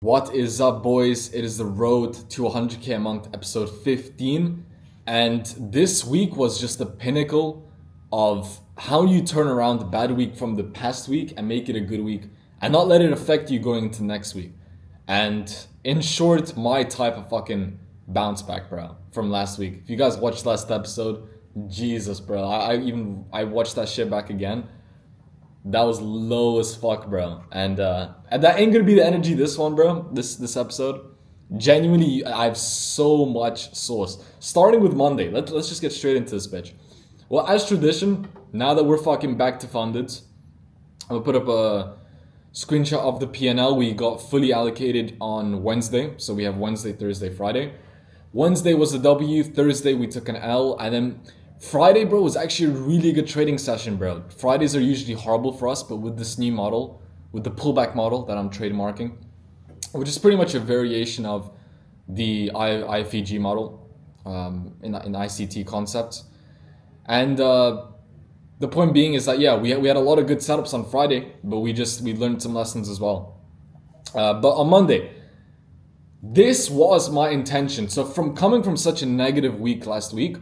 What is up, boys? It is the road to 100k a month, episode 15. And this week was just the pinnacle of how you turn around a bad week from the past week and make it a good week and not let it affect you going into next week. And in short, my type of fucking bounce back, bro, from last week. If you guys watched last episode, Jesus, bro, I watched that shit back again. That was low as fuck, bro. And that ain't gonna be the energy this one, bro. This episode. Genuinely, I have so much sauce. Starting with Monday. Let's just get straight into this bitch. Well, as tradition, now that we're fucking back to funded, I'm gonna put up a screenshot of the P&L we got fully allocated on Wednesday. So we have Wednesday, Thursday, Friday. Wednesday was a W, Thursday we took an L, and then Friday, bro, was actually a really good trading session, bro. Fridays are usually horrible for us, but with this new model, with the pullback model that I'm trademarking, which is pretty much a variation of the IFEG model in ICT concepts. And the point being is that, yeah, we had a lot of good setups on Friday, but we learned some lessons as well. But on Monday, this was my intention. So coming from such a negative week last week,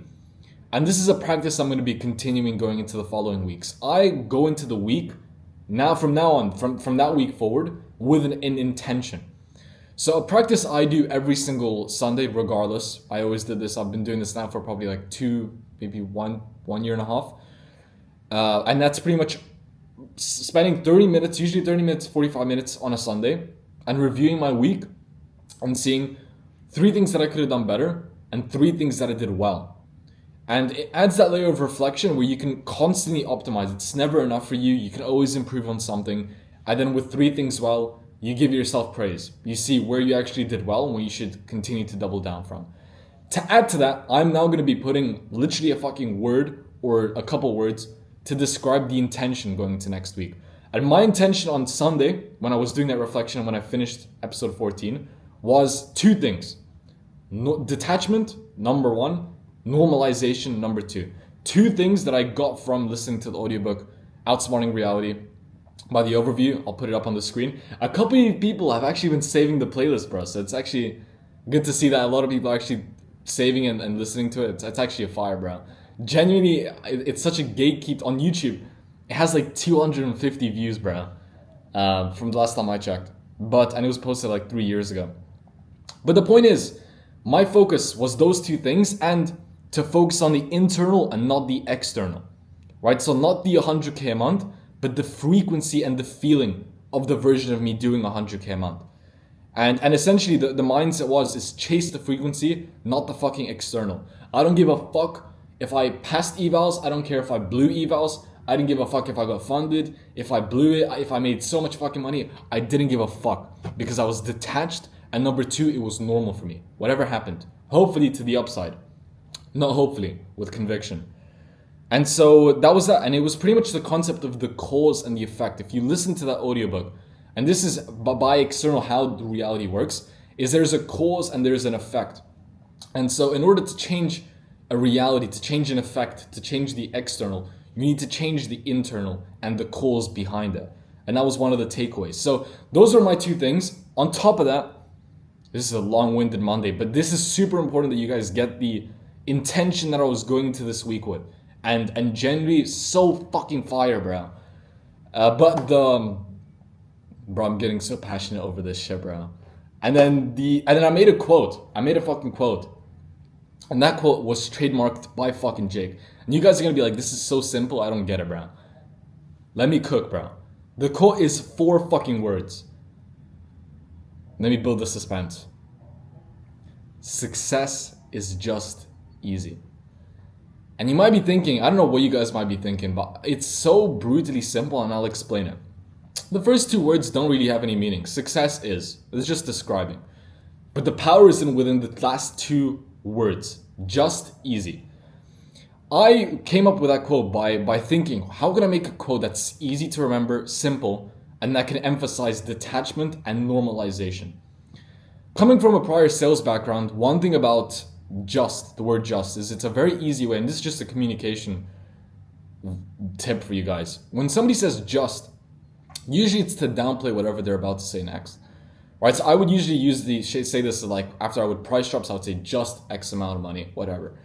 and this is a practice I'm going to be continuing going into the following weeks. I go into the week, from that week forward, with an intention. So a practice I do every single Sunday, regardless. I always did this. I've been doing this now for probably like one year and a half. And that's pretty much spending 30 minutes, usually 30 minutes, 45 minutes on a Sunday, and reviewing my week and seeing 3 things that I could have done better and 3 things that I did well. And it adds that layer of reflection where you can constantly optimize. It's never enough for you. You can always improve on something. And then with 3 things well, you give yourself praise. You see where you actually did well and where you should continue to double down from. To add to that, I'm now going to be putting literally a fucking word or a couple words to describe the intention going into next week. And my intention on Sunday, when I was doing that reflection, when I finished episode 14, was 2 things. Detachment, number 1. Normalization, number 2. 2 things that I got from listening to the audiobook Outsmarting Reality by the overview. I'll put it up on the screen. A couple of people have actually been saving the playlist, bro. So it's actually good to see that a lot of people are actually saving and listening to it. It's actually a fire, bro. Genuinely, it's such a gatekeep on YouTube. It has like 250 views, bro, from the last time I checked. And it was posted like 3 years ago. But the point is, my focus was those 2 things and to focus on the internal and not the external, right? So not the 100k a month, but the frequency and the feeling of the version of me doing 100k a month. And essentially the mindset is chase the frequency, not the fucking external. I don't give a fuck if I passed evals. I don't care if I blew evals. I didn't give a fuck if I got funded, if I blew it, if I made so much fucking money. I didn't give a fuck because I was detached. And number 2, it was normal for me. Whatever happened, hopefully to the upside. Not hopefully, with conviction. And so that was that. And it was pretty much the concept of the cause and the effect. If you listen to that audiobook, and this is by external how the reality works, is there's a cause and there's an effect. And so in order to change a reality, to change an effect, to change the external, you need to change the internal and the cause behind it. And that was one of the takeaways. So those are my 2 things. On top of that, this is a long-winded Monday, but this is super important that you guys get the intention that I was going into this week with. And generally, so fucking fire, bro. Bro, I'm getting so passionate over this shit, bro. And then I made a quote. I made a fucking quote. And that quote was trademarked by fucking Jake. And you guys are gonna be like, this is so simple, I don't get it, bro. Let me cook, bro. The quote is 4 fucking words. Let me build the suspense. Success is just easy. And you might be thinking, I don't know what you guys might be thinking, but it's so brutally simple, and I'll explain it. The first 2 words don't really have any meaning. Success is. It's just describing. But the power is within the last 2 words. Just easy. I came up with that quote by thinking, how can I make a quote that's easy to remember, simple, and that can emphasize detachment and normalization? Coming from a prior sales background, one thing about the word just, is it's a very easy way, and this is just a communication tip for you guys. When somebody says just, usually it's to downplay whatever they're about to say next. right? So I would usually use say this like after I would price drops, I would say just X amount of money, whatever.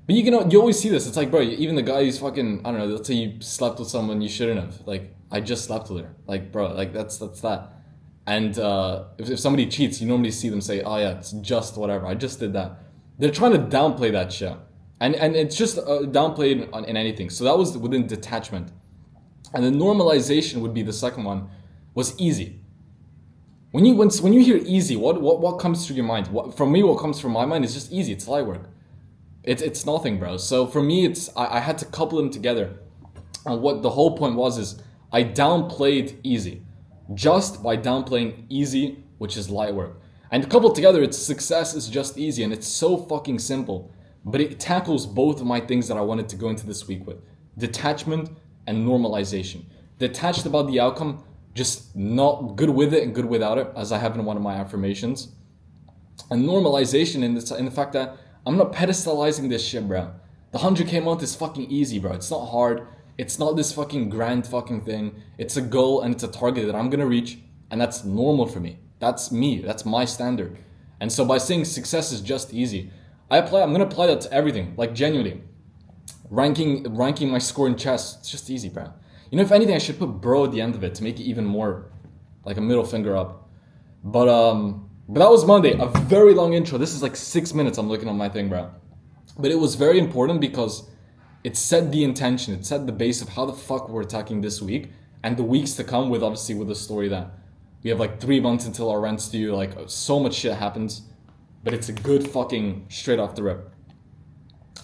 But you always see this. It's like, bro, even the guy who's fucking, I don't know, let's say you slept with someone you shouldn't have. Like, I just slept with her. Like, bro, like that's that. And if somebody cheats, you normally see them say, oh yeah, it's just whatever. I just did that. They're trying to downplay that shit. And it's just downplayed in anything. So that was within detachment. And the normalization would be the second one, was easy. When you hear easy, what comes through your mind? For me, what comes from my mind is just easy. It's light work. It's nothing, bro. So for me, I had to couple them together. And what the whole point was is I downplayed easy. Just by downplaying easy, which is light work. And coupled together, it's success is just easy. And it's so fucking simple. But it tackles both of my things that I wanted to go into this week with. Detachment and normalization. Detached about the outcome, just not good with it and good without it, as I have in one of my affirmations. And normalization in the fact that I'm not pedestalizing this shit, bro. The 100K month is fucking easy, bro. It's not hard. It's not this fucking grand fucking thing. It's a goal and it's a target that I'm gonna reach, and that's normal for me. That's me. That's my standard. And so by saying success is just easy, I'm gonna apply that to everything. Like genuinely, ranking my score in chess. It's just easy, bro. You know, if anything, I should put bro at the end of it to make it even more like a middle finger up. But that was Monday. A very long intro. This is like 6 minutes. I'm looking on my thing, bro. But it was very important because it set the intention. It set the base of how the fuck we're attacking this week and the weeks to come. With obviously with the story that we have like 3 months until our rent's due. Like so much shit happens. But it's a good fucking straight off the rip.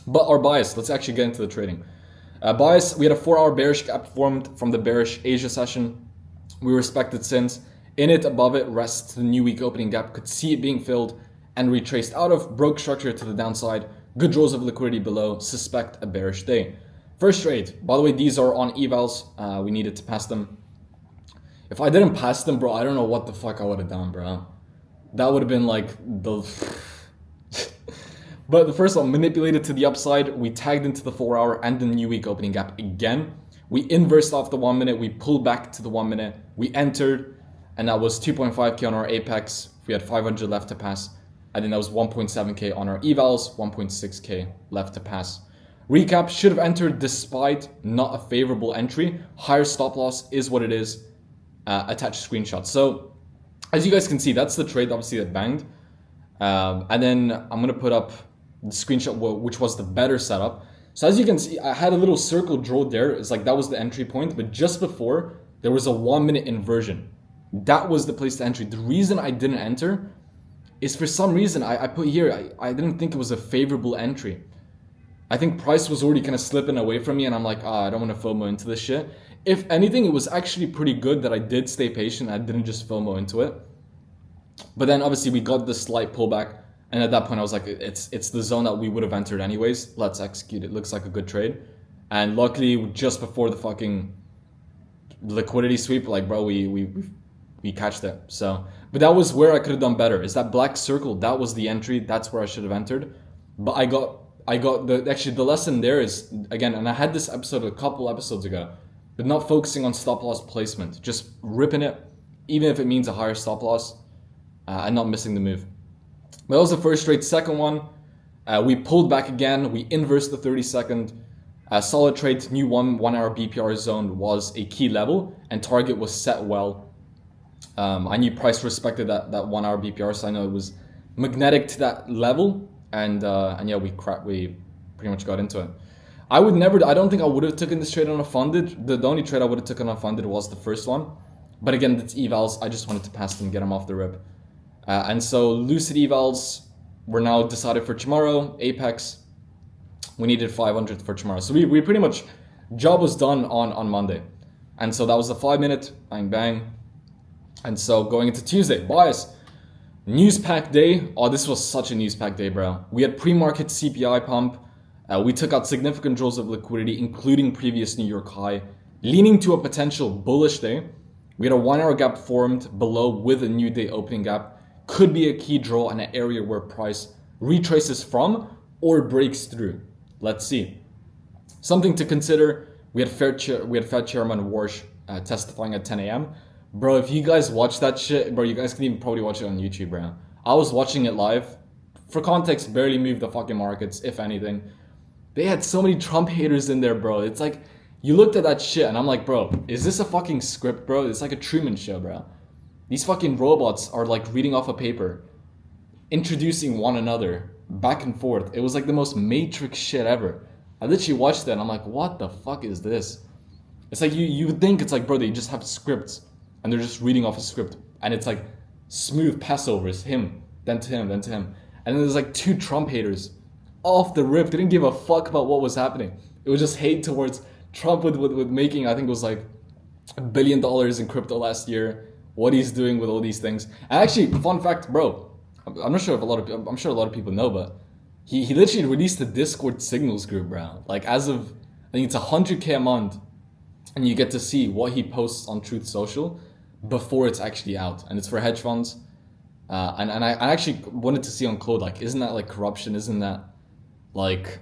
But our bias, let's actually get into the trading. Bias, we had a 4-hour bearish gap formed from the bearish Asia session. We respected since. In it, above it, rests the new week opening gap. Could see it being filled and retraced out of. Broke structure to the downside. Good draws of liquidity below. Suspect a bearish day. First trade. By the way, these are on evals. We needed to pass them. If I didn't pass them, bro, I don't know what the fuck I would have done, bro. That would have been like the... But the first one, manipulated to the upside. We tagged into the 4-hour and the new week opening gap again. We inversed off the 1 minute. We pulled back to the 1 minute. We entered, and that was 2.5K on our apex. We had 500 left to pass. And then that was 1.7K on our evals, 1.6K left to pass. Recap, should have entered despite not a favorable entry. Higher stop loss is what it is. Attached screenshot. So as you guys can see, that's the trade obviously that banged. And then I'm going to put up the screenshot, which was the better setup. So as you can see, I had a little circle drawn there. It's like that was the entry point. But just before, there was a 1 minute inversion. That was the place to enter. The reason I didn't enter is for some reason I put here, I didn't think it was a favorable entry. I think price was already kind of slipping away from me, and I'm like, I don't want to FOMO into this shit. If anything, it was actually pretty good that I did stay patient. I didn't just FOMO into it. But then obviously we got this slight pullback, and at that point I was like, it's the zone that we would have entered anyways. Let's execute it. Looks like a good trade. And luckily, just before the fucking liquidity sweep, like bro, we catched it. So, but that was where I could have done better. Is that black circle? That was the entry. That's where I should have entered. But I got the lesson there is, again, and I had this episode a couple episodes ago, but not focusing on stop loss placement, just ripping it, even if it means a higher stop loss, and not missing the move. But that was the first trade. Second one, we pulled back again. We inversed the 30-second. Solid trade. New 1 hour BPR zone was a key level, and target was set well. I knew price respected that 1 hour BPR, so I know it was magnetic to that level. And yeah, we pretty much got into it. I don't think I would have taken this trade on a funded. The only trade I would have taken on funded was the first one. But again, it's evals. I just wanted to pass them, get them off the rip. And so lucid evals were now decided for tomorrow. Apex, we needed 500 for tomorrow. So we pretty much, job was done on Monday. And so that was the 5 minute, bang, bang. And so going into Tuesday, bias. News pack day. Oh, this was such a news pack day, bro. We had pre-market CPI pump. We took out significant draws of liquidity, including previous New York high, leaning to a potential bullish day. We had a 1 hour gap formed below with a new day opening gap. Could be a key draw and an area where price retraces from or breaks through. Let's see. Something to consider. We had Fed Chairman Warsh testifying at 10 a.m. Bro, if you guys watch that shit, bro, you guys can even probably watch it on YouTube, bro. I was watching it live. For context, barely moved the fucking markets, if anything. They had so many Trump haters in there, bro. It's like, you looked at that shit and I'm like, bro, is this a fucking script, bro? It's like a Truman Show, bro. These fucking robots are like reading off a paper, introducing one another back and forth. It was like the most Matrix shit ever. I literally watched that and I'm like, what the fuck is this? It's like you would think it's like, bro, they just have scripts and they're just reading off a script and it's like smooth passovers, him, then to him, then to him. And then there's like two Trump haters off the rip, didn't give a fuck about what was happening. It was just hate towards Trump with making, I think it was like $1 billion in crypto last year, what he's doing with all these things. And actually, fun fact, bro, I'm not sure if I'm sure a lot of people know, but he literally released a Discord signals group, bro. Like as of, I think it's 100K a month, and you get to see what he posts on Truth Social before it's actually out, and it's for hedge funds. And I actually wanted to see on code, like, isn't that like corruption? Isn't that like,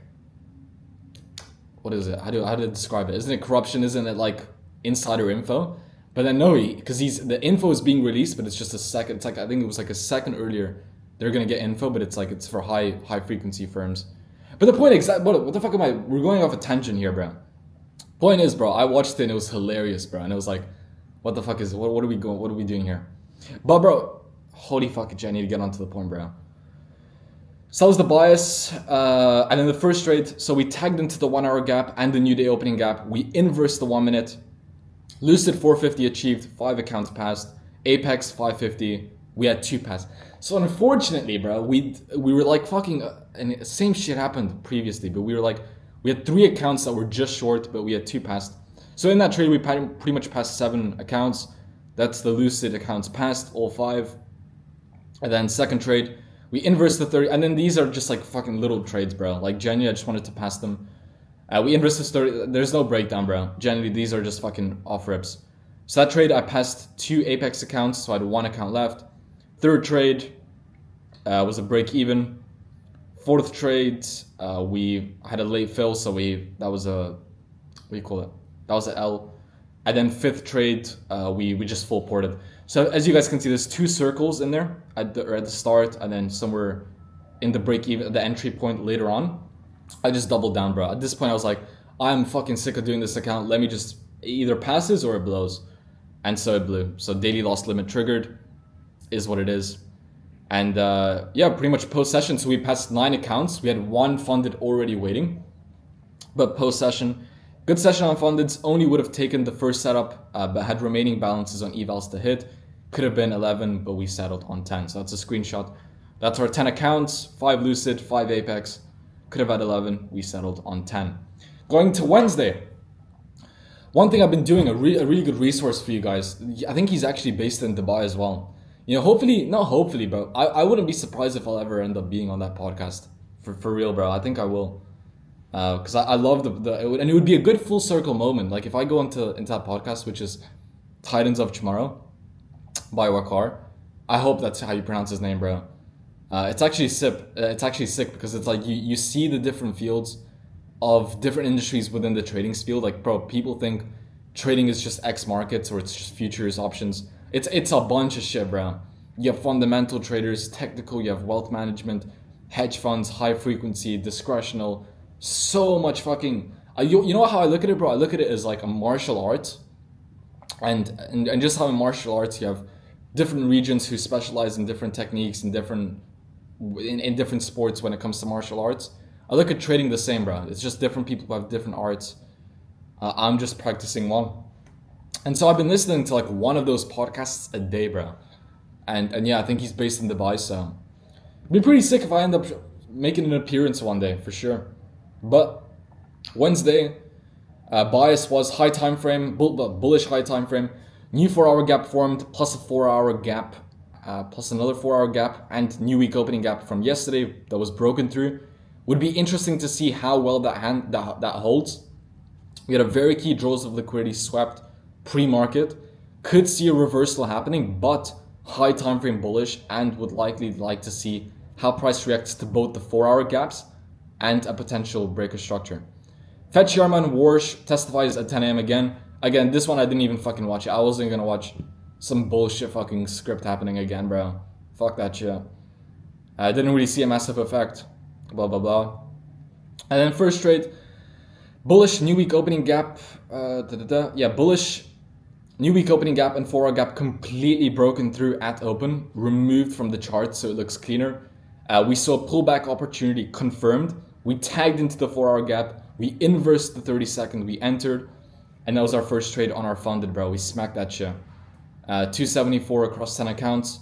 what is it? How do I describe it? Isn't it corruption? Isn't it like insider info? But then no, because the info is being released, but it's just a second. It's like, I think it was like a second earlier. They're gonna get info, but it's like it's for high frequency firms. But the point what the fuck am I? We're going off a tangent here, bro. Point is, bro, I watched it and it was hilarious, bro. And it was like, what the fuck is what are we doing here? But bro, holy fuck, I need to get onto the point, bro. Sells the bias, and in the first trade, so we tagged into the 1 hour gap and the new day opening gap. We inversed the 1 minute. Lucid 450 achieved, 5 accounts passed. Apex 550, we had 2 passed. So unfortunately, bro, we were like fucking, and the same shit happened previously, but we had 3 accounts that were just short, but we had 2 passed. So in that trade, we pretty much passed 7 accounts. That's the Lucid accounts passed, all 5. And then second trade, we inversed the 30, and then these are just like fucking little trades, bro. Like genuinely, I just wanted to pass them. We inversed this 30, there's no breakdown, bro. Generally, these are just fucking off rips. So that trade, I passed 2 Apex accounts, so I had 1 account left. Third trade was a break even. Fourth trade, we had a late fill, so that was a, what do you call it? That was an L. And then fifth trade, we just full ported. So as you guys can see, there's 2 circles in there at the start, and then somewhere in the break even, the entry point later on. I just doubled down, bro. At this point, I was like, I'm fucking sick of doing this account. Let me just, either passes or it blows. And so it blew. So daily loss limit triggered is what it is. And yeah, pretty much post session. So we passed 9 accounts. We had 1 funded already waiting. But post session, good session on fundeds. Only would have taken the first setup, but had remaining balances on evals to hit. Could have been 11, but we settled on 10. So that's a screenshot. That's our 10 accounts, 5 Lucid, 5 Apex. Could have had 11, we settled on 10. Going to Wednesday. One thing I've been doing, a really good resource for you guys. I think he's actually based in Dubai as well. You know, not hopefully, bro. I wouldn't be surprised if I'll ever end up being on that podcast. For real, bro. I think I will. Because I love and it would be a good full circle moment. Like if I go into that podcast, which is Titans of Tomorrow by Wakar. I hope that's how you pronounce his name, bro. It's actually sick because it's like you see the different fields of different industries within the trading field. Like, bro, people think trading is just X markets or it's just futures, options. It's a bunch of shit, bro. You have fundamental traders, technical, you have wealth management, hedge funds, high frequency, discretional, so much fucking... you know how I look at it, bro? I look at it as like a martial art. And just how in martial arts you have different regions who specialize in different techniques and in different sports when it comes to martial arts. I look at trading the same, bro. It's just different people who have different arts. I'm just practicing one. And so I've been listening to like one of those podcasts a day, bro. And yeah, I think he's based in Dubai, so it'd be pretty sick if I end up making an appearance one day, for sure. But Wednesday, bias was high time frame, bullish high time frame. New 4-hour gap formed, plus a 4-hour gap, plus another 4-hour gap, and new week opening gap from yesterday that was broken through. Would be interesting to see how well that holds. We had a very key draws of liquidity swept pre-market. Could see a reversal happening, but high time frame bullish, and would likely like to see how price reacts to both the 4-hour gaps and a potential breaker structure. Fed Chairman Warsh testifies at 10 a.m. again. Again, this one I didn't even fucking watch it. I wasn't gonna watch some bullshit fucking script happening again, bro. Fuck that shit. I didn't really see a massive effect. Blah, blah, blah. And then first trade, bullish new week opening gap. Yeah, bullish new week opening gap and 4 hour gap completely broken through at open, removed from the chart so it looks cleaner. We saw pullback opportunity confirmed. We tagged into the 4 hour gap. We inversed the 30-second. We entered. And that was our first trade on our funded, bro. We smacked that shit. 274 across 10 accounts.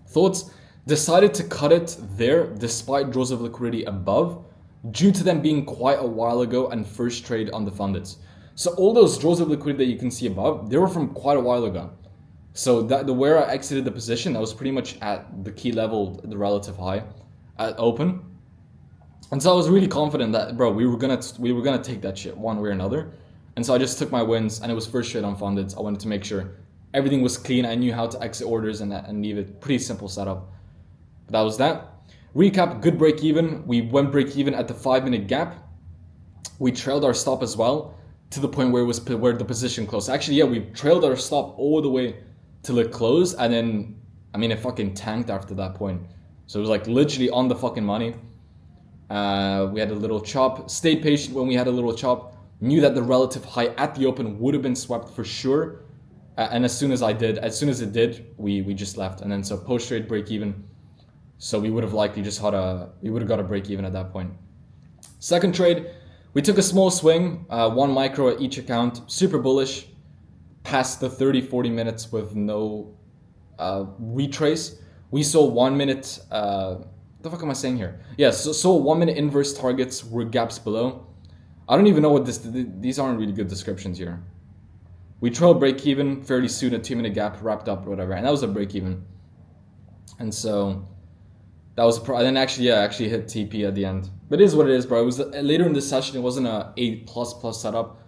Thoughts? Decided to cut it there despite draws of liquidity above, due to them being quite a while ago and first trade on the fundeds. So all those draws of liquidity that you can see above, they were from quite a while ago. So that where I exited the position, that was pretty much at the key level, the relative high, at open. And so I was really confident that, bro, we were gonna take that shit one way or another. And so I just took my wins, and it was first trade on fundeds. I wanted to make sure everything was clean. I knew how to exit orders and leave it. Pretty simple setup. But that was that. Recap, good break even. We went break even at the 5-minute gap. We trailed our stop as well to the point where the position closed. Actually, yeah, we trailed our stop all the way till it closed, and then it fucking tanked after that point. So it was like literally on the fucking money. We had a little chop. Stayed patient when we had a little chop. Knew that the relative high at the open would have been swept for sure. And as soon as it did, we just left. And then so post trade break even. So we would have likely just got a break even at that point. Second trade, we took a small swing, 1 micro at each account, super bullish, past the 30-40 minutes with no retrace. We saw 1 minute, what the fuck am I saying here? Yeah, so 1 minute inverse targets were gaps below. I don't even know what these aren't really good descriptions here. We trailed break even fairly soon, a 2-minute gap wrapped up or whatever, and that was a break even. And so that was I then actually hit TP at the end. But it is what it is, bro. It was later in the session. It wasn't a 8++ setup,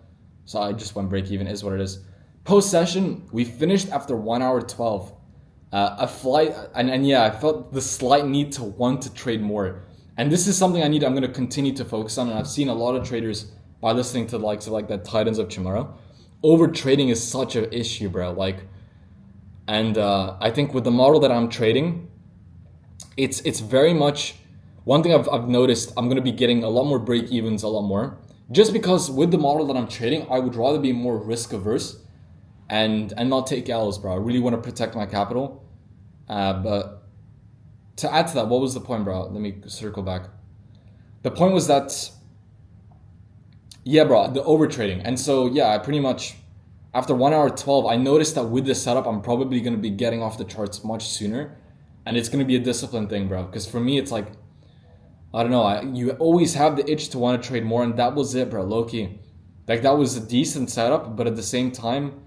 so I just went break even. It is what it is. Post session, we finished after 1 hour 12. A flight, and yeah, I felt the slight need to want to trade more. And this is something I'm going to continue to focus on. And I've seen a lot of traders, by listening to the likes of like that Titans of tomorrow, over trading is such an issue, bro. I think with the model that I'm trading, it's very much one thing I've noticed. I'm going to be getting a lot more break evens, a lot more, just because with the model that I'm trading, I would rather be more risk averse and not take L's, bro. I really want to protect my capital. But to add to that, what was the point, bro? Let me circle back. The point was that, yeah, bro, the over trading. And so, yeah, I pretty much, after 1 hour 12, I noticed that with this setup, I'm probably going to be getting off the charts much sooner. And it's going to be a discipline thing, bro. Because for me, it's like, I don't know, you always have the itch to want to trade more. And that was it, bro, low-key. Like, that was a decent setup. But at the same time,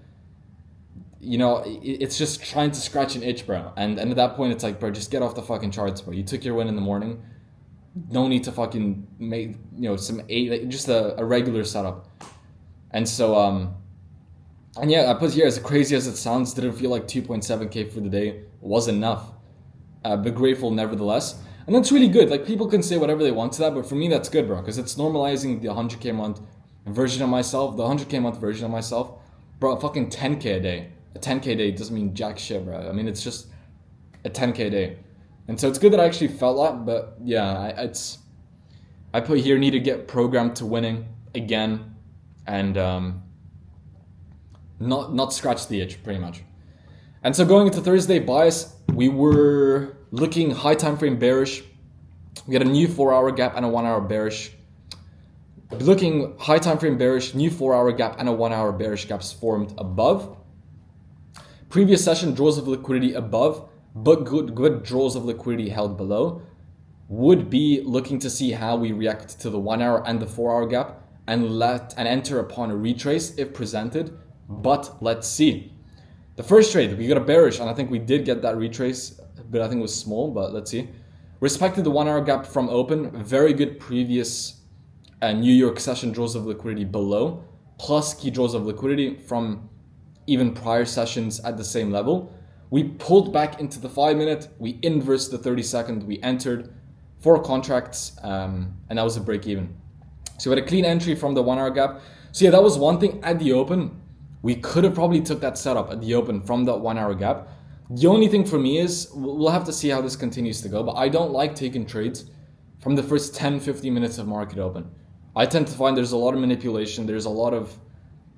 it's just trying to scratch an itch, bro. And at that point, it's like, bro, just get off the fucking charts, bro. You took your win in the morning. No need to fucking make, just a regular setup. And so, and yeah, I put here, as crazy as it sounds, didn't feel like 2.7K for the day was enough. But grateful nevertheless. And that's really good. Like, people can say whatever they want to that, but for me, that's good, bro. Because it's normalizing the 100K month version of myself, the 100K month version of myself. Bro, fucking 10K a day. A 10K day doesn't mean jack shit, bro. It's just a 10K day. And so it's good that I actually felt that, but yeah, I put here, need to get programmed to winning again and not scratch the itch, pretty much. And so going into Thursday bias, we were looking high time frame bearish. We had a new 4 hour gap and a 1 hour bearish. Looking high time frame bearish, new 4 hour gap and a 1 hour bearish gaps formed above. Previous session, draws of liquidity above, but good draws of liquidity held below. Would be looking to see how we react to the 1 hour and the 4 hour gap and enter upon a retrace if presented. But let's see. The first trade, we got a bearish, and I think we did get that retrace, but I think it was small, but let's see. Respected the 1 hour gap from open. Very good previous New York session draws of liquidity below, plus key draws of liquidity from even prior sessions at the same level. We pulled back into the 5 minute, we inversed the 30-second, we entered 4 contracts, and that was a break even. So we had a clean entry from the 1 hour gap. So yeah, that was one thing at the open. we could have probably took that setup at the open from that 1 hour gap. The only thing for me is we'll have to see how this continues to go, but I don't like taking trades from the first 10-15 minutes of market open. I tend to find there's a lot of manipulation, there's a lot of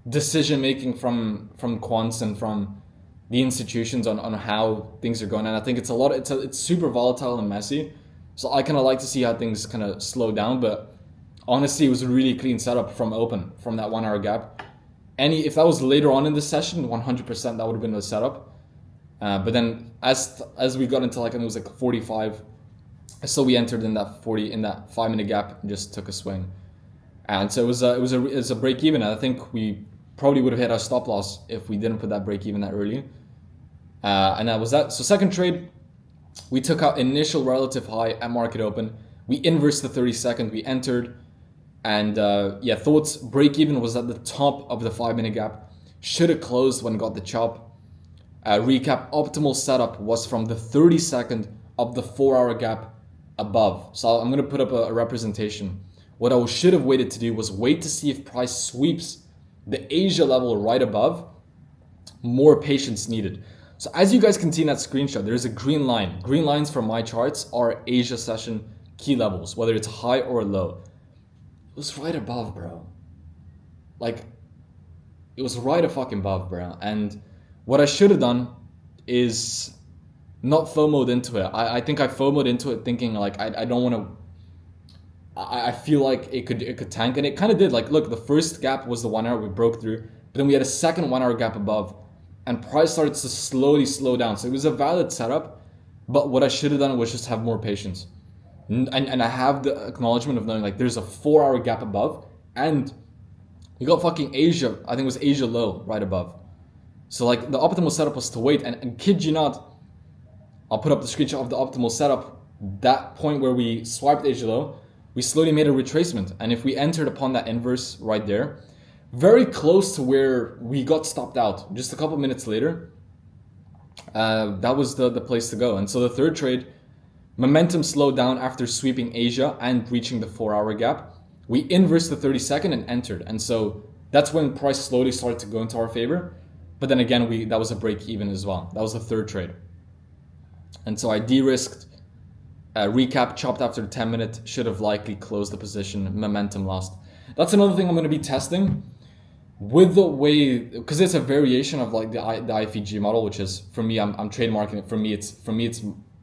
decision making from quants and from the institutions on how things are going, and I think it's super volatile and messy. So I kind of like to see how things kind of slow down, but honestly, it was a really clean setup from open, from that 1 hour gap. If that was later on in the session, 100% that would have been the setup. But then as we got into like, I think it was like 45, so we entered in that 5-minute gap and just took a swing. And so it was a break even. And I think we probably would have hit our stop loss if we didn't put that break even that early. And that was that. So second trade, we took out initial relative high at market open. We inversed the 30-second, we entered. And thoughts break even was at the top of the 5-minute gap. Should have closed when got the chop. Recap, optimal setup was from the 30-second of the 4-hour gap above. So I'm going to put up a representation. What I should have waited to do was wait to see if price sweeps the Asia level right above. More patience needed. So as you guys can see in that screenshot, there's a green line. Green lines for my charts are Asia session key levels, whether it's high or low. It was right above, bro. Like, it was right a fucking above, bro. And what I should have done is not FOMO'd into it. I think I FOMO'd into it thinking like I don't want to. I feel like it could tank, and it kind of did. Like, look, the first gap was the 1 hour we broke through, but then we had a second 1 hour gap above, and price started to slowly slow down. So it was a valid setup, but what I should have done was just have more patience, and I have the acknowledgement of knowing like there's a 4-hour gap above, and we got fucking Asia. I think it was Asia low right above. So like the optimal setup was to wait, and kid you not, I'll put up the screenshot of the optimal setup. That point where we swiped Asia low, we slowly made a retracement, and if we entered upon that inverse right there, very close to where we got stopped out, just a couple minutes later, that was the place to go. And so the third trade, momentum slowed down after sweeping Asia and reaching the 4-hour gap. We inversed the 30-second and entered, and so that's when price slowly started to go into our favor. But then again, that was a break even as well. That was the third trade. And so I de-risked, recap, chopped after the 10-minute, should have likely closed the position, momentum lost. That's another thing I'm going to be testing with the way, because it's a variation of like the IFEG model, which is, for me, I'm trademarking it. For me, it's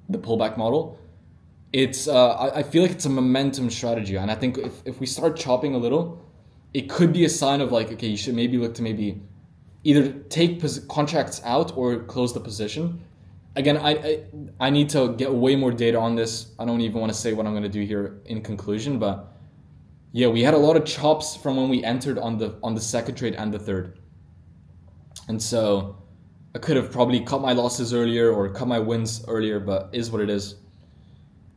the pullback model. It's I feel like it's a momentum strategy, and I think if we start chopping a little, it could be a sign of like, okay, you should maybe look to maybe either take contracts out or close the position. Again, I need to get way more data on this. I don't even want to say what I'm going to do here in conclusion, but yeah, we had a lot of chops from when we entered on the second trade and the third. And so I could have probably cut my losses earlier or cut my wins earlier, but is what it is.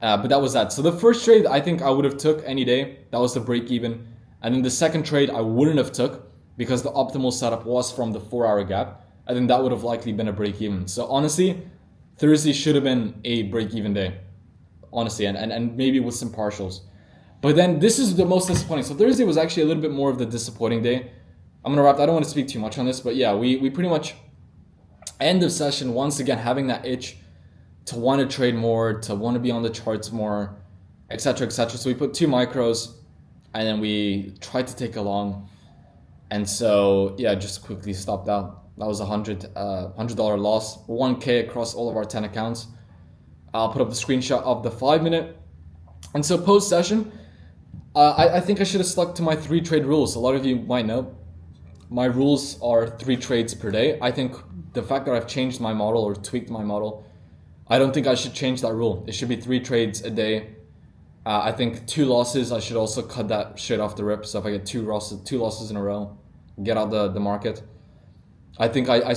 But that was that. So the first trade I think I would have took any day. That was the break even. And then the second trade I wouldn't have took because the optimal setup was from the 4-hour gap. I think that would have likely been a break even. So honestly, Thursday should have been a break even day. Honestly, and maybe with some partials. But then this is the most disappointing. So Thursday was actually a little bit more of the disappointing day. I'm gonna wrap. I don't want to speak too much on this, but yeah, we pretty much end of session once again having that itch to want to trade more, to want to be on the charts more, etc., etc. So we put 2 micros, and then we tried to take a long, and so yeah, just quickly stopped out. That was $100 loss, 1K across all of our 10 accounts. I'll put up the screenshot of the 5-minute. And so post session, I think I should have stuck to my 3 trade rules. A lot of you might know my rules are 3 trades per day. I think the fact that I've changed my model or tweaked my model, I don't think I should change that rule. It should be 3 trades a day. I think 2 losses, I should also cut that shit off the rip. So if I get 2 losses in a row, get out the market. I think I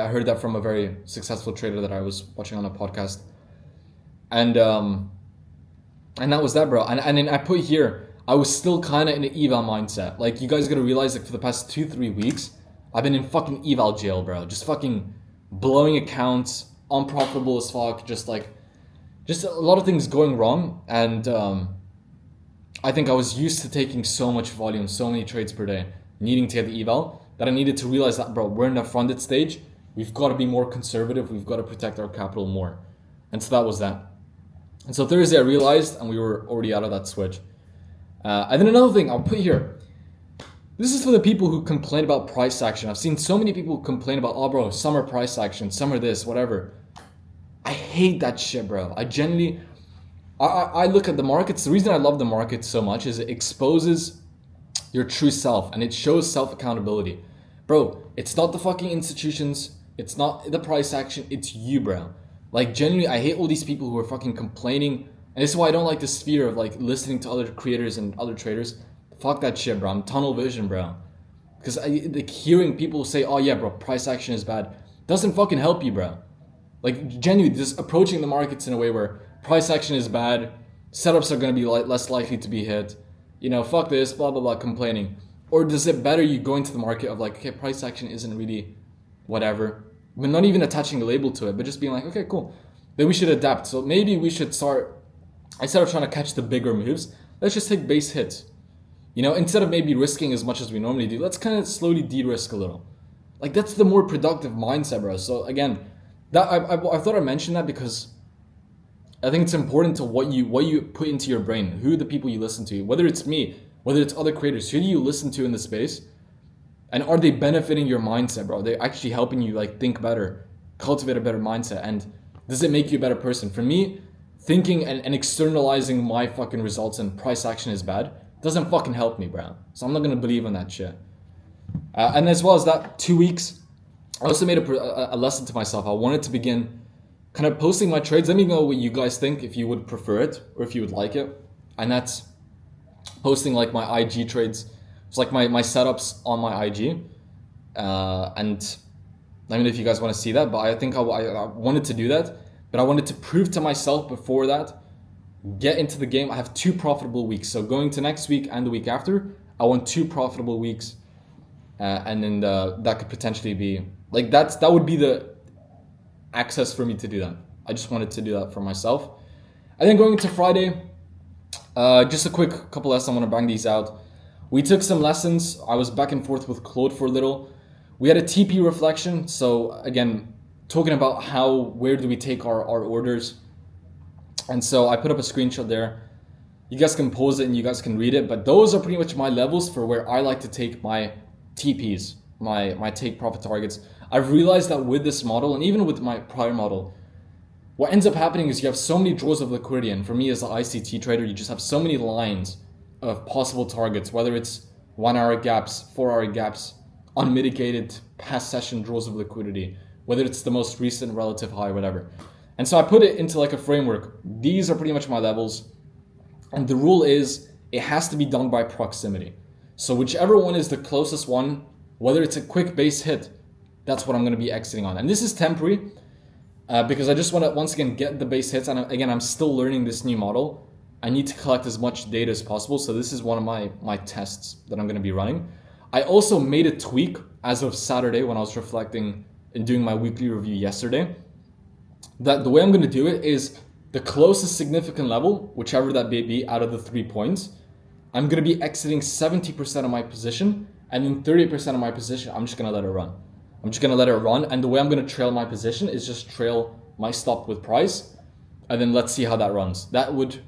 heard that from a very successful trader that I was watching on a podcast. And that was that, bro. And then I put here, I was still kind of in an eval mindset. Like, you guys gotta realize, like, for the past 2-3 weeks, I've been in fucking eval jail, bro. Just fucking blowing accounts, unprofitable as fuck, just a lot of things going wrong. And I think I was used to taking so much volume, so many trades per day, needing to get the eval. that I needed to realize that, bro, we're in a funded stage. We've got to be more conservative. We've got to protect our capital more. And so that was that. And so Thursday I realized, and we were already out of that switch. And then another thing I'll put here. This is for the people who complain about price action. I've seen so many people complain about, oh bro, summer price action, summer this, whatever. I hate that shit, bro. I genuinely, I look at the markets. The reason I love the market so much is it exposes your true self and it shows self-accountability. Bro, it's not the fucking institutions. It's not the price action. It's you, bro. Like, genuinely, I hate all these people who are fucking complaining. And this is why I don't like the sphere of like listening to other creators and other traders. Fuck that shit, bro. I'm tunnel vision, bro. Because like hearing people say, oh yeah, bro, price action is bad, doesn't fucking help you, bro. Like, genuinely, just approaching the markets in a way where price action is bad, setups are going to be less likely to be hit, you know, fuck this, blah, blah, blah, complaining. Or does it better you go into the market of like, okay, price action isn't really whatever, but not even attaching a label to it, but just being like, okay, cool, then we should adapt. So maybe we should start, instead of trying to catch the bigger moves, let's just take base hits. You know, instead of maybe risking as much as we normally do, let's kind of slowly de-risk a little. Like, that's the more productive mindset, bro. So again, that I thought I mentioned that because I think it's important to what you put into your brain, who the people you listen to, whether it's me, whether it's other creators, who do you listen to in the space, and are they benefiting your mindset, bro? Are they actually helping you like think better, cultivate a better mindset, and does it make you a better person? For me, thinking and externalizing my fucking results and price action is bad doesn't fucking help me, bro. So I'm not gonna believe in that shit. And as well as that, 2 weeks, I also made a lesson to myself. I wanted to begin kind of posting my trades. Let me know what you guys think, if you would prefer it or if you would like it. And that's posting like my IG trades. It's like my setups on my IG. And let me know if you guys want to see that. But I think I wanted to do that. But I wanted to prove to myself before that, get into the game. I have 2 profitable weeks. So going to next week and the week after, I want 2 profitable weeks. And then that could potentially be like that would be the access for me to do that. I just wanted to do that for myself. And then going into Friday, just a quick couple lessons. I want to bang these out. We took some lessons. I was back and forth with Claude for a little. We had a TP reflection. So again, talking about where do we take our orders. And so I put up a screenshot there. You guys can pause it and you guys can read it. But those are pretty much my levels for where I like to take my TPs, my take profit targets. I've realized that with this model, and even with my prior model, what ends up happening is you have so many draws of liquidity. And for me as an ICT trader, you just have so many lines of possible targets, whether it's 1 hour gaps, 4 hour gaps, unmitigated past session draws of liquidity, whether it's the most recent relative high, whatever. And so I put it into like a framework. These are pretty much my levels. And the rule is it has to be done by proximity. So whichever one is the closest one, whether it's a quick base hit, that's what I'm going to be exiting on. And this is temporary because I just want to, once again, get the base hits. And again, I'm still learning this new model. I need to collect as much data as possible. So this is one of my tests that I'm going to be running. I also made a tweak as of Saturday when I was reflecting and doing my weekly review yesterday. That the way I'm going to do it is the closest significant level, whichever that may be out of the 3 points, I'm going to be exiting 70% of my position, and then 30% of my position, I'm just going to let it run. I'm just going to let it run. And the way I'm going to trail my position is just trail my stop with price. And then let's see how that runs. That would,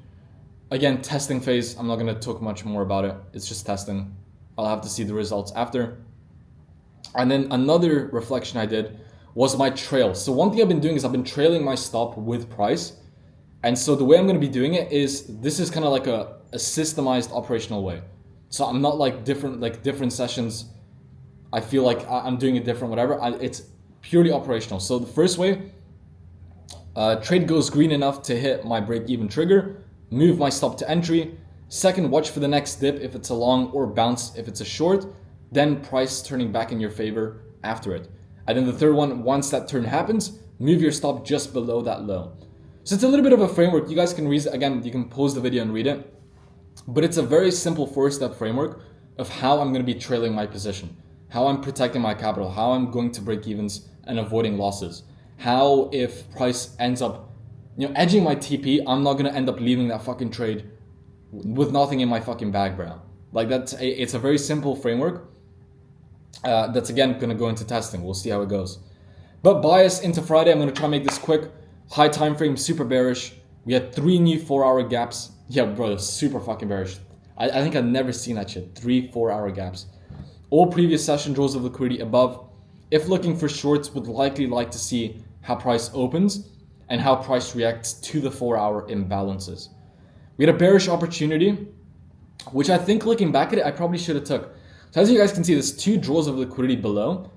again, testing phase. I'm not going to talk much more about it. It's just testing. I'll have to see the results after. And then another reflection I did was my trail. So one thing I've been doing is I've been trailing my stop with price. And so the way I'm going to be doing it is, this is kind of like a systemized operational way. So I'm not like different sessions. I feel like I'm doing it different, whatever. It's purely operational. So the first way, trade goes green enough to hit my break-even trigger, move my stop to entry. Second, watch for the next dip if it's a long, or bounce if it's a short. Then price turning back in your favor after it. And then the third one, once that turn happens, move your stop just below that low. So it's a little bit of a framework. You guys can read, again, you can pause the video and read it. But it's a very simple 4-step framework of how I'm going to be trailing my position, how I'm protecting my capital, how I'm going to break evens and avoiding losses. How if price ends up, edging my TP, I'm not going to end up leaving that fucking trade with nothing in my fucking bag, bro. Like it's a very simple framework. That's again going to go into testing. We'll see how it goes. But bias into Friday, I'm going to try and make this quick. High time frame, super bearish. We had 3 new 4-hour gaps. Yeah, bro, super fucking bearish. I think I've never seen that shit. 3 4-hour gaps. All previous session draws of liquidity above. If looking for shorts, would likely like to see how price opens and how price reacts to the 4-hour imbalances. We had a bearish opportunity, which I think looking back at it, I probably should have took. So as you guys can see, there's 2 draws of liquidity below.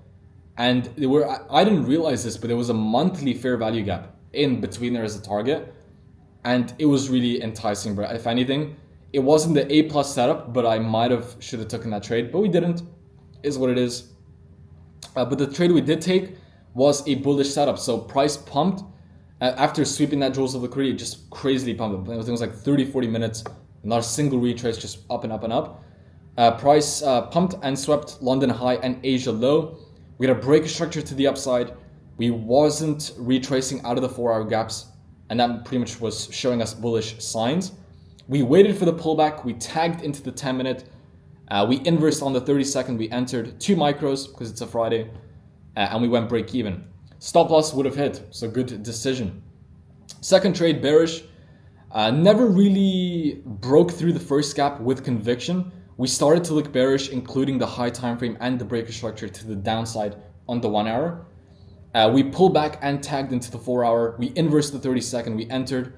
And they were, I didn't realize this, but there was a monthly fair value gap in between there as a target. And it was really enticing, bro. If anything, it wasn't the A+ setup, but I should have taken that trade, but we didn't. Is what it is. But the trade we did take was a bullish setup. So price pumped after sweeping that draws of liquidity, just crazily pumped. It was like 30-40 minutes, not a single retrace, just up and up and up. Price pumped and swept London high and Asia low. We had a break structure to the upside. We wasn't retracing out of the 4-hour gaps, and that pretty much was showing us bullish signs. We waited for the pullback. We tagged into the 10-minute. We inversed on the 30-second. We entered 2 micros because it's a Friday, and we went break even. Stop loss would have hit, so good decision. Second trade, bearish. Never really broke through the first gap with conviction. We started to look bearish, including the high time frame and the breaker structure to the downside on the 1-hour. We pulled back and tagged into the 4-hour. We inversed the 30-second. We entered,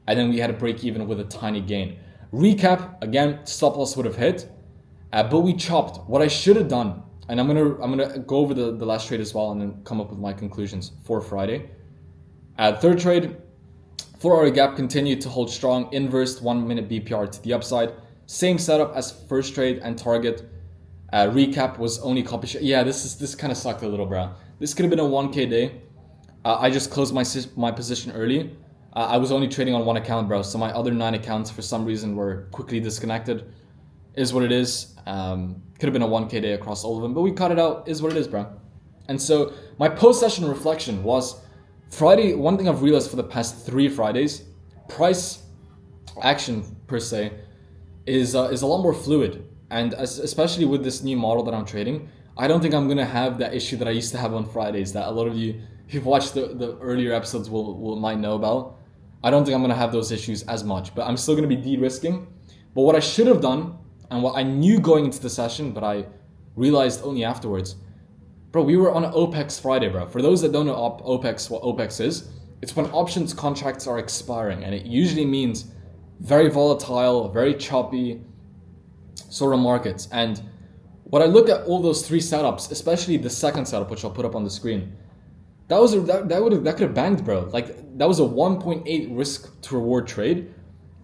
and then we had a break even with a tiny gain. Recap, again, stop loss would have hit, but we chopped. What I should have done, and I'm gonna go over the last trade as well and then come up with my conclusions for Friday. Third trade, 4-hour gap continued to hold strong, inversed 1-minute BPR to the upside. Same setup as first trade and target. Recap was only copy share. Yeah, this kind of sucked a little, bro. This could have been a 1K day. I just closed my position early. I was only trading on 1 account, bro. So my other 9 accounts for some reason were quickly disconnected. Is what it is. Could have been a 1K day across all of them, but we cut it out. Is what it is, bro. And so my post-session reflection was Friday. One thing I've realized for the past 3 Fridays, price action per se is a lot more fluid. And especially with this new model that I'm trading, I don't think I'm going to have that issue that I used to have on Fridays that a lot of you who've watched the earlier episodes might know about. I don't think I'm going to have those issues as much, but I'm still going to be de-risking. But what I should have done, and what I knew going into the session, but I realized only afterwards, bro, we were on an OPEX Friday, bro. For those that don't know OPEX, what OPEX is, it's when options contracts are expiring, and it usually means very volatile, very choppy sort of markets. And when I look at all those 3 setups, especially the second setup, which I'll put up on the screen, that could have banged, bro. Like that was a 1.8 risk to reward trade.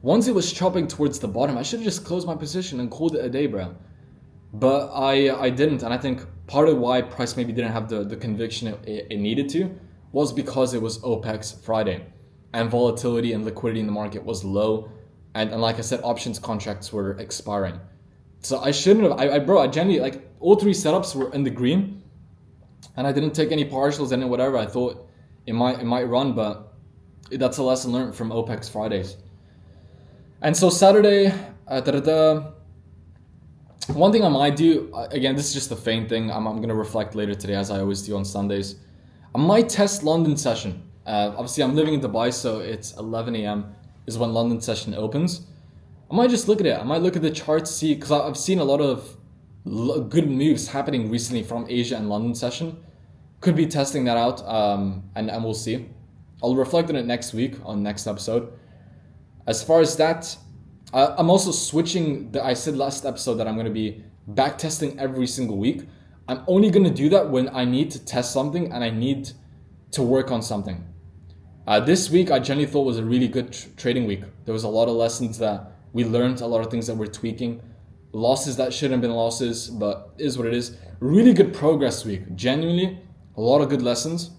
Once it was chopping towards the bottom, I should have just closed my position and called it a day, bro. But I didn't, and I think part of why price maybe didn't have the conviction it needed to was because it was OPEX Friday, and volatility and liquidity in the market was low, and like I said, options contracts were expiring. So I shouldn't have. I genuinely, like, all 3 setups were in the green, and I didn't take any partials and whatever. I thought it might run, but that's a lesson learned from OPEX Fridays. And so Saturday, one thing I might do, again, this is just a feint thing. I'm going to reflect later today, as I always do on Sundays. I might test London session. Obviously, I'm living in Dubai, so it's 11 a.m. is when London session opens. I might just look at it. I might look at the chart, see, because I've seen a lot of good moves happening recently from Asia and London session. Could be testing that out, and we'll see. I'll reflect on it next week on next episode. As far as that, I'm also switching. I said last episode that I'm going to be back testing every single week. I'm only going to do that when I need to test something and I need to work on something. This week, I generally thought was a really good trading week. There was a lot of lessons that we learned, a lot of things that we're tweaking. Losses that shouldn't have been losses, but is what it is. Really good progress week. Genuinely, a lot of good lessons.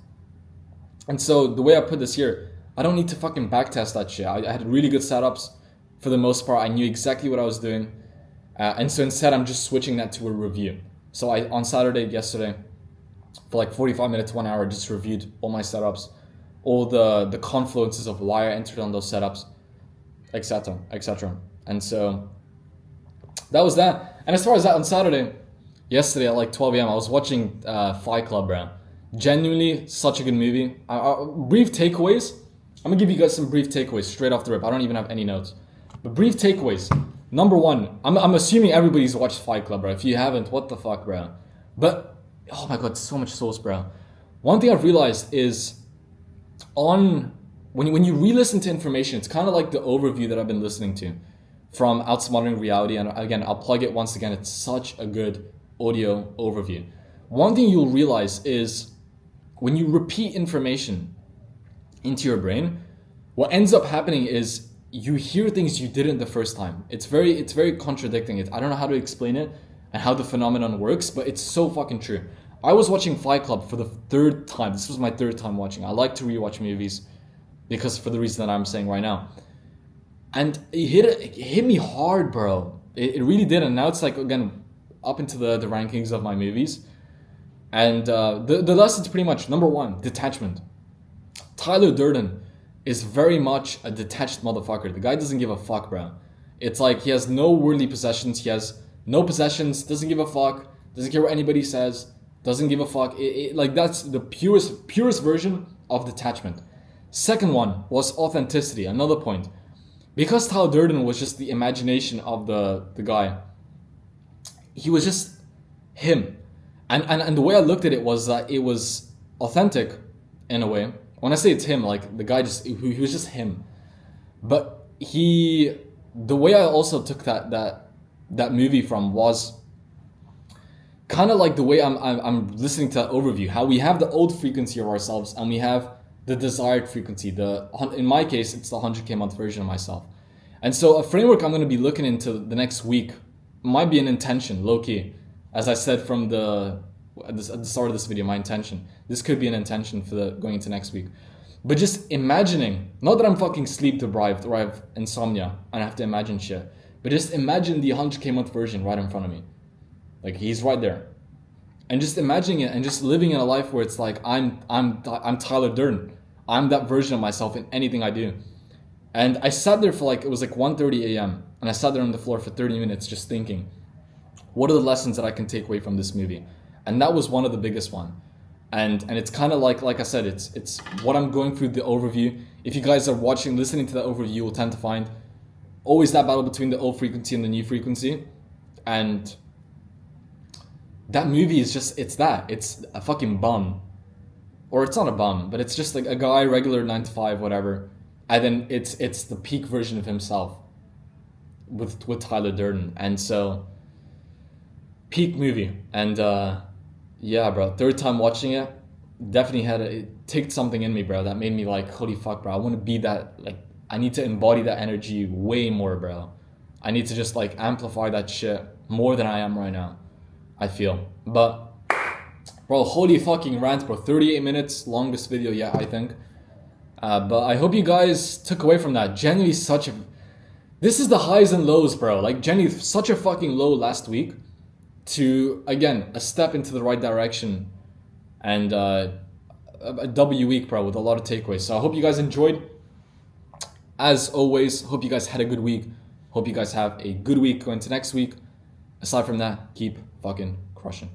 And so the way I put this here, I don't need to fucking backtest that shit. I had really good setups. For the most part, I knew exactly what I was doing. And so instead, I'm just switching that to a review. So on Saturday, yesterday, for like 45 minutes, 1 hour, just reviewed all my setups, all the confluences of why I entered on those setups, etc., etc. And so that was that. And as far as that on Saturday, yesterday at like 12 a.m. I was watching Fight Club, bro. Genuinely, such a good movie. Brief takeaways. I'm gonna give you guys some brief takeaways straight off the rip. I don't even have any notes. But brief takeaways. Number one, I'm assuming everybody's watched Fight Club, bro. If you haven't, what the fuck, bro? But, oh my god, so much sauce, bro. One thing I've realized is when you re-listen to information, it's kind of like the overview that I've been listening to from Outsmarting Reality. And again, I'll plug it once again. It's such a good audio overview. One thing you'll realize is when you repeat information into your brain, what ends up happening is you hear things you didn't the first time. It's very contradicting. I don't know how to explain it and how the phenomenon works, but it's so fucking true. I was watching Fight Club for the third time. This was my third time watching. I like to rewatch movies because for the reason that I'm saying right now. And it hit me hard, bro. It really did. And now it's like, again, up into the rankings of my movies. And the lesson's pretty much, number one, detachment. Tyler Durden is very much a detached motherfucker. The guy doesn't give a fuck, bro. It's like he has no worldly possessions. He has no possessions, doesn't give a fuck, doesn't care what anybody says, doesn't give a fuck. Like that's the purest version of detachment. Second one was authenticity, another point. Because Tyler Durden was just the imagination of the guy, he was just him. And the way I looked at it was that it was authentic in a way. When I say it's him, like the guy he was just him. But the way I also took that movie from was kind of like the way I'm listening to that overview. How we have the old frequency of ourselves and we have the desired frequency. In my case, it's the 100K month version of myself. And so a framework I'm going to be looking into the next week might be an intention, low key. As I said from at the start of this video, my intention. This could be an intention for going into next week. But just imagining, not that I'm fucking sleep deprived or I have insomnia and I have to imagine shit, but just imagine the 100K month version right in front of me. Like he's right there. And just imagining it and just living in a life where it's like I'm Tyler Durden. I'm that version of myself in anything I do. And I sat there for it was like 1:30 a.m. and I sat there on the floor for 30 minutes just thinking, what are the lessons that I can take away from this movie? And that was one of the biggest one. And it's kind of like I said, it's what I'm going through the overview. If you guys are listening to that overview, you will tend to find always that battle between the old frequency and the new frequency. And that movie is just, it's a fucking bum. Or it's not a bum, but it's just like a guy, regular 9 to 5, whatever. And then it's the peak version of himself with Tyler Durden. And so, peak movie. And yeah, bro, third time watching it, definitely it ticked something in me, bro, that made me like, holy fuck, bro, I want to be that, like, I need to embody that energy way more, bro. I need to just like amplify that shit more than I am right now, I feel. But, bro, holy fucking rant, bro, 38 minutes, longest video yet, I think. But I hope you guys took away from that. Genuinely this is the highs and lows, bro. Like, genuinely such a fucking low last week to, again, a step into the right direction and a W week, bro, with a lot of takeaways. So I hope you guys enjoyed. As always, hope you guys had a good week. Hope you guys have a good week going to next week. Aside from that, keep fucking crushing.